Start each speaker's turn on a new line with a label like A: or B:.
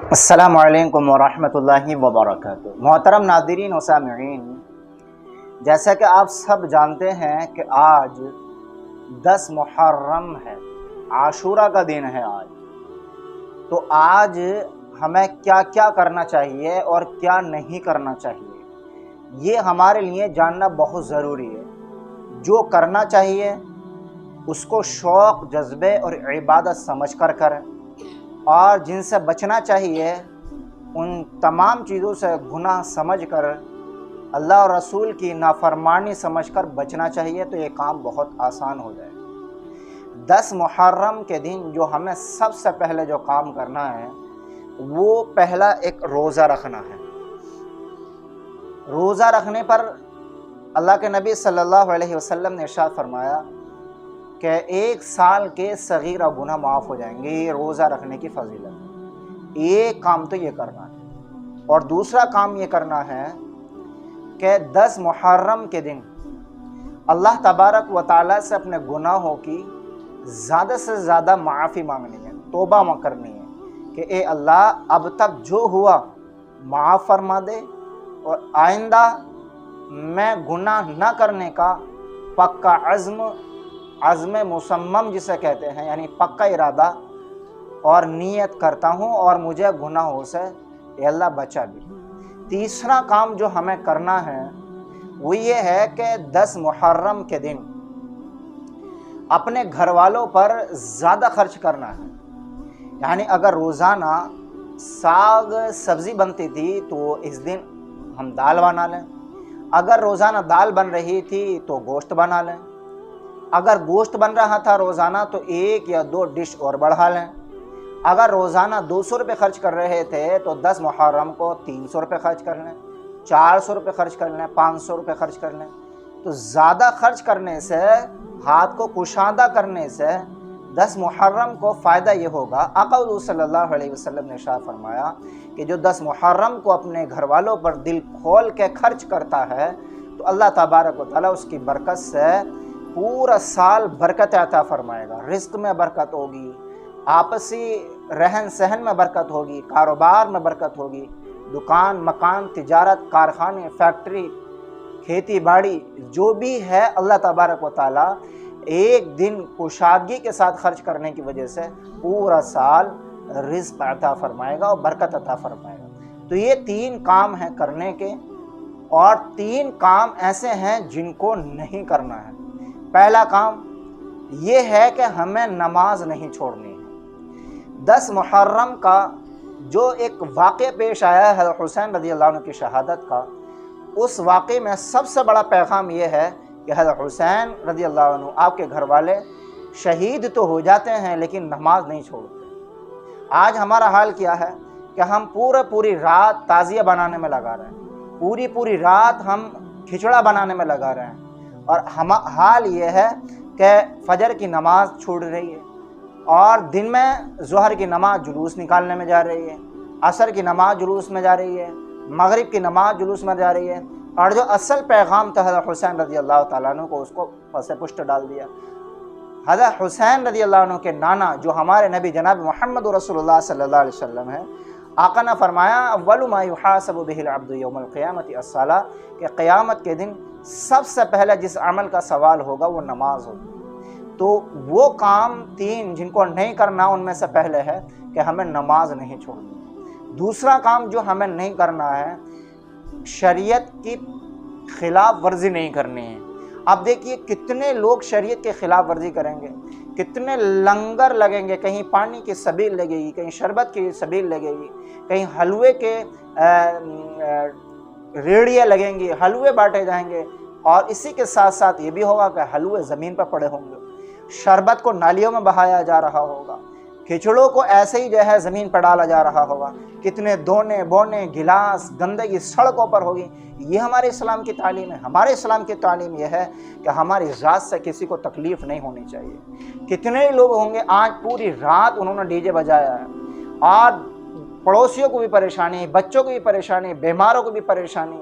A: السلام علیکم ورحمۃ اللہ وبرکاتہ۔ محترم ناظرین و سامعین، جیسا کہ آپ سب جانتے ہیں کہ آج 10 محرم ہے، عاشورہ کا دن ہے آج۔ تو آج ہمیں کیا کیا کرنا چاہیے اور کیا نہیں کرنا چاہیے، یہ ہمارے لیے جاننا بہت ضروری ہے۔ جو کرنا چاہیے اس کو شوق، جذبے اور عبادت سمجھ کر کریں، اور جن سے بچنا چاہیے ان تمام چیزوں سے گناہ سمجھ کر، اللہ اور رسول کی نافرمانی سمجھ کر بچنا چاہیے، تو یہ کام بہت آسان ہو جائے۔ 10 محرم کے دن جو ہمیں سب سے پہلے جو کام کرنا ہے وہ پہلا ایک روزہ رکھنا ہے۔ روزہ رکھنے پر اللہ کے نبی صلی اللہ علیہ وسلم نے ارشاد فرمایا کہ 1 سال کے صغیرہ گناہ معاف ہو جائیں گے۔ یہ روزہ رکھنے کی فضیلت، ایک کام تو یہ کرنا ہے۔ اور دوسرا کام یہ کرنا ہے کہ 10 محرم کے دن اللہ تبارک و تعالیٰ سے اپنے گناہوں کی زیادہ سے زیادہ معافی مانگنی ہے، توبہ کرنی ہے کہ اے اللہ، اب تک جو ہوا معاف فرما دے، اور آئندہ میں گناہ نہ کرنے کا پکا عزم مصمم جسے کہتے ہیں، یعنی پکا ارادہ اور نیت کرتا ہوں، اور مجھے گناہوں سے اے اللہ بچا بھی۔ تیسرا کام جو ہمیں کرنا ہے وہ یہ ہے کہ 10 محرم کے دن اپنے گھر والوں پر زیادہ خرچ کرنا ہے۔ یعنی اگر روزانہ ساگ سبزی بنتی تھی تو اس دن ہم دال بنا لیں، اگر روزانہ دال بن رہی تھی تو گوشت بنا لیں، اگر گوشت بن رہا تھا روزانہ تو 1 یا 2 ڈش اور بڑھا لیں، اگر روزانہ 200 روپے خرچ کر رہے تھے تو 10 محرم کو 300 روپے خرچ کر لیں، 400 روپے خرچ کر لیں، 500 روپے خرچ کر لیں۔ تو زیادہ خرچ کرنے سے، ہاتھ کو کشادہ کرنے سے 10 محرم کو فائدہ یہ ہوگا۔ آقا حضور صلی اللہ علیہ وسلم نے ارشاد فرمایا کہ جو 10 محرم کو اپنے گھر والوں پر دل کھول کے خرچ کرتا ہے تو اللہ تبارک و تعالیٰ اس کی برکت سے پورا سال برکت عطا فرمائے گا۔ رزق میں برکت ہوگی، آپسی رہن سہن میں برکت ہوگی، کاروبار میں برکت ہوگی، دکان، مکان، تجارت، کارخانے، فیکٹری، کھیتی باڑی جو بھی ہے، اللہ تبارک و تعالیٰ ایک دن کشادگی کے ساتھ خرچ کرنے کی وجہ سے پورا سال رزق عطا فرمائے گا اور برکت عطا فرمائے گا۔ تو یہ 3 کام ہیں کرنے کے، اور 3 کام ایسے ہیں جن کو نہیں کرنا ہے۔ پہلا کام یہ ہے کہ ہمیں نماز نہیں چھوڑنی ہے۔ 10 محرم کا جو ایک واقعہ پیش آیا ہے حضرت حسین رضی اللہ عنہ کی شہادت کا، اس واقعے میں سب سے بڑا پیغام یہ ہے کہ حضرت حسین رضی اللہ عنہ، آپ کے گھر والے شہید تو ہو جاتے ہیں لیکن نماز نہیں چھوڑتے۔ آج ہمارا حال کیا ہے کہ ہم پوری رات تعزیہ بنانے میں لگا رہے ہیں، پوری رات ہم کھچڑا بنانے میں لگا رہے ہیں، اور حال یہ ہے کہ فجر کی نماز چھوڑ رہی ہے، اور دن میں ظہر کی نماز جلوس نکالنے میں جا رہی ہے، عصر کی نماز جلوس میں جا رہی ہے، مغرب کی نماز جلوس میں جا رہی ہے، اور جو اصل پیغام تھا حضرت حسین رضی اللہ تعالیٰ عنہ کو، اس کو پس پشت ڈال دیا۔ حضرت حسین رضی اللہ عنہ کے نانا جو ہمارے نبی جناب محمد رسول اللہ صلی اللہ علیہ وسلم ہے، آقا نے فرمایا اول ما یحاسب بہ العبد یوم القیامۃ الصلاۃ، کہ قیامت کے دن سب سے پہلے جس عمل کا سوال ہوگا وہ نماز ہوگی۔ تو وہ کام 3 جن کو نہیں کرنا ان میں سے پہلے ہے کہ ہمیں نماز نہیں چھوڑنی۔ دوسرا کام جو ہمیں نہیں کرنا ہے، شریعت کی خلاف ورزی نہیں کرنی ہے۔ اب دیکھیے کتنے لوگ شریعت کے خلاف ورزی کریں گے، کتنے لنگر لگیں گے، کہیں پانی کی سبیل لگے گی، کہیں شربت کی سبیل لگے گی، کہیں حلوے کے ریڑیاں لگیں گی، حلوے بانٹے جائیں گے، اور اسی کے ساتھ ساتھ یہ بھی ہوگا کہ حلوے زمین پر پڑے ہوں گے، شربت کو نالیوں میں بہایا جا رہا ہوگا، کھچڑوں کو ایسے ہی جو ہے زمین پر ڈالا جا رہا ہوگا، کتنے دونے بونے گلاس گندگی سڑکوں پر ہوگی۔ یہ ہمارے اسلام کی تعلیم ہے۔ ہمارے اسلام کی تعلیم یہ ہے کہ ہماری ذات سے کسی کو تکلیف نہیں ہونی چاہیے۔ کتنے لوگ ہوں گے آج پوری رات انہوں نے ڈی جے بجایا ہے، اور پڑوسیوں کو بھی پریشانی، بچوں کو بھی پریشانی، بیماروں کو بھی پریشانی،